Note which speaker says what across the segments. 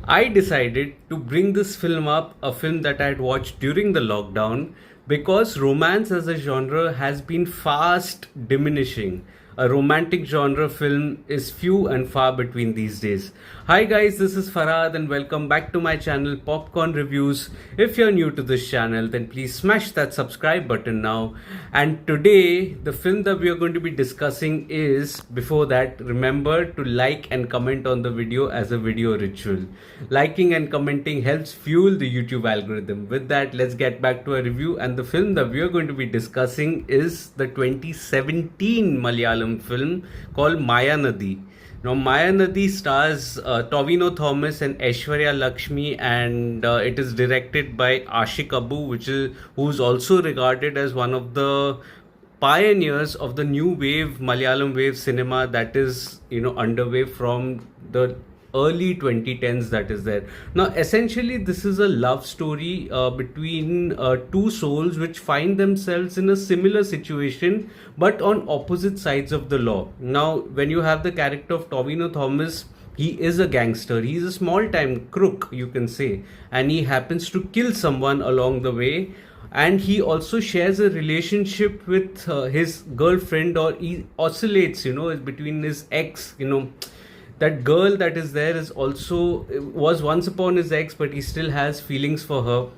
Speaker 1: I decided to bring this film up, a film that I had watched during the lockdown, because romance as a genre has been fast diminishing. A romantic genre film is few and far between these days. Hi guys, this is Farhad and welcome back to my channel Popcorn Reviews. If you're new to this channel, then please smash that subscribe button now. And today, the film that we are going to be discussing is, before that, remember to like and comment on the video as a video ritual. Liking and commenting helps fuel the YouTube algorithm. With that, let's get back to our review. And the film that we are going to be discussing is the 2017 Malayalam film called Mayaanadhi. Now, Mayaanadhi stars Tovino Thomas and Aishwarya Lakshmi, and it is directed by Ashiq, who's also regarded as one of the pioneers of the new wave Malayalam wave cinema that is underway from the early 2010s that is there. Now essentially this is a love story between two souls which find themselves in a similar situation but on opposite sides of the law. Now when you have the character of Tovino Thomas, he is a gangster, he's a small time crook, you can say, and he happens to kill someone along the way. And he also shares a relationship with his girlfriend, or he oscillates between his ex. That girl that is there was once upon his ex, but he still has feelings for her.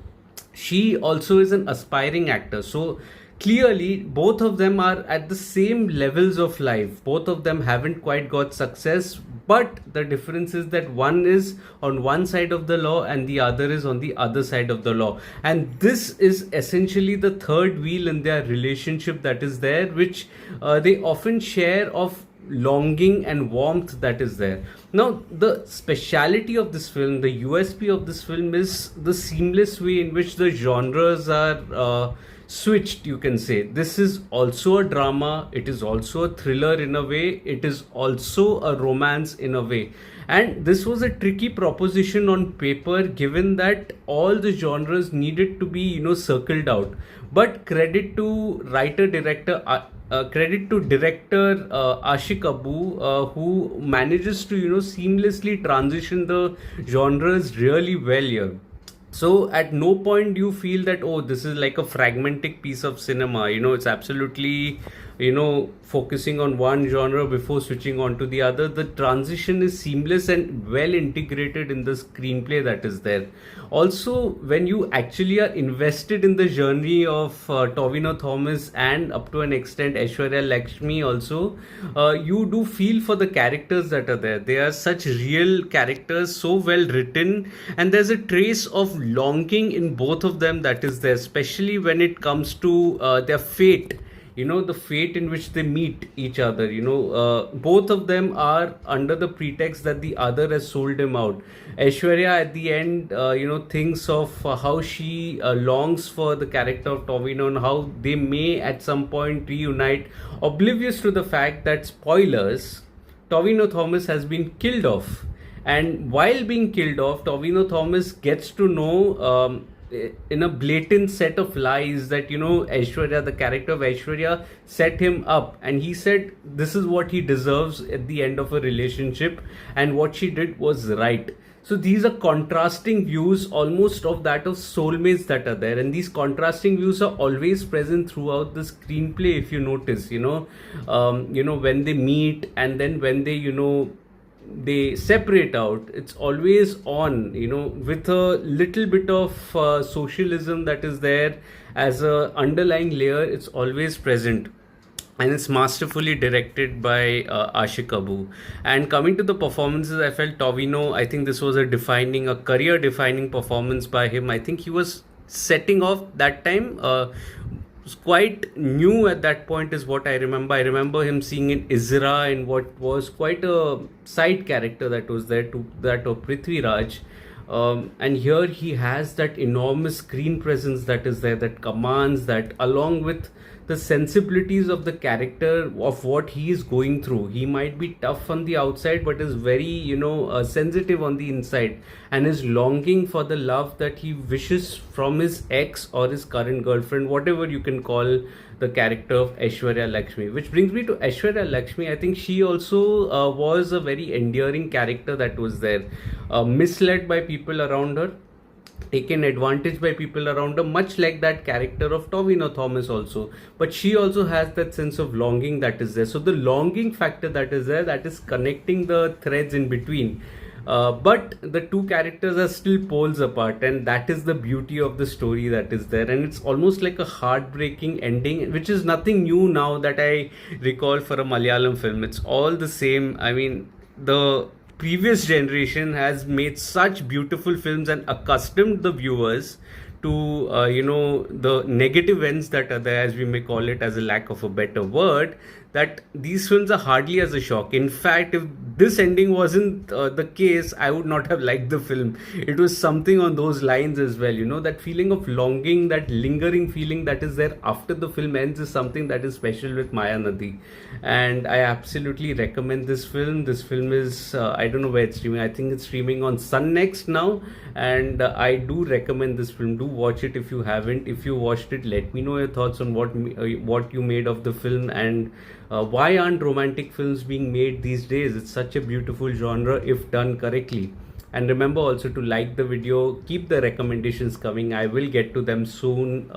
Speaker 1: She also is an aspiring actor, so clearly both of them are at the same levels of life. Both of them haven't quite got success, but the difference is that one is on one side of the law and the other is on the other side of the law. And this is essentially the third wheel in their relationship that is there, which they often share of longing and warmth that is there. Now the speciality of this film, the USP of this film, is the seamless way in which the genres are switched, you can say. This is also a drama, it is also a thriller in a way, it is also a romance in a way. And this was a tricky proposition on paper, given that all the genres needed to be circled out. But credit to director Ashiq, who manages to seamlessly transition the genres really well here. So at no point do you feel that, oh, this is like a fragmentic piece of cinema. It's absolutely focusing on one genre before switching on to the other. The transition is seamless and well integrated in the screenplay that is there. Also, when you actually are invested in the journey of Tovino Thomas and up to an extent Aishwarya Lakshmi also, you do feel for the characters that are there. They are such real characters, so well written, and there's a trace of longing in both of them that is there, especially when it comes to their fate. The fate in which they meet each other. Both of them are under the pretext that the other has sold him out. Aishwarya at the end thinks of how she longs for the character of Tovino and how they may at some point reunite, oblivious to the fact that, spoilers, Tovino Thomas has been killed off. And while being killed off, Tovino Thomas gets to know in a blatant set of lies that Aishwarya, the character of Aishwarya, set him up, and he said this is what he deserves at the end of a relationship, and what she did was right. So these are contrasting views, almost of that of soulmates that are there, and these contrasting views are always present throughout the screenplay. If you notice, when they meet and then when they separate out, it's always on, with a little bit of socialism that is there as a underlying layer. It's always present, and it's masterfully directed by Ashiq. And coming to the performances, I felt Tovino, I think this was a career defining performance by him. I think he was setting off that time, quite new at that point is what I remember. I remember him seeing in Izra, in what was quite a side character that was there to that of Prithvi Raj. And here he has that enormous screen presence that is there, that commands, that along with the sensibilities of the character, of what he is going through. He might be tough on the outside, but is very, sensitive on the inside, and is longing for the love that he wishes from his ex or his current girlfriend, whatever you can call the character of Aishwarya Lakshmi. Which brings me to Aishwarya Lakshmi. I think she also was a very endearing character that was there, misled by people around her, taken advantage by people around her, much like that character of Tovino Thomas also. But she also has that sense of longing that is there. So the longing factor that is there, that is connecting the threads in between. But the two characters are still poles apart, and that is the beauty of the story that is there. And it's almost like a heartbreaking ending, which is nothing new now that I recall for a Malayalam film. It's all the same. I mean, the previous generation has made such beautiful films and accustomed the viewers to the negative ends that are there, as we may call it, as a lack of a better word, that these films are hardly as a shock. In fact, if this ending wasn't the case, I would not have liked the film. It was something on those lines as well. That feeling of longing, that lingering feeling that is there after the film ends, is something that is special with Mayaanadhi. And I absolutely recommend this film. This film is, I don't know where it's streaming. I think it's streaming on Sun Next now. And I do recommend this film. Do watch it if you haven't. If you watched it, let me know your thoughts on what you made of the film, and why aren't romantic films being made these days? It's such a beautiful genre if done correctly. And remember also to like the video, keep the recommendations coming. I will get to them soon.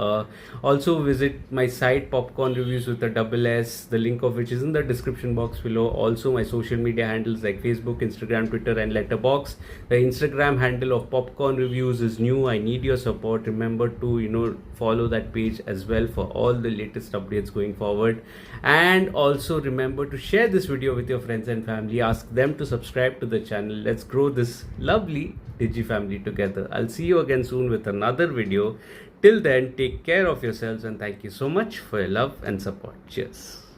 Speaker 1: Also visit my site Popcorn Reviews with a double S, the link of which is in the description box below. Also my social media handles like Facebook, Instagram, Twitter and Letterboxd. The Instagram handle of Popcorn Reviews is new. I need your support. Remember to follow that page as well for all the latest updates going forward. And also remember to share this video with your friends and family. Ask them to subscribe to the channel. Let's grow this lovely Digi family together. I'll see you again soon with another video. Till then, take care of yourselves, and thank you so much for your love and support. Cheers.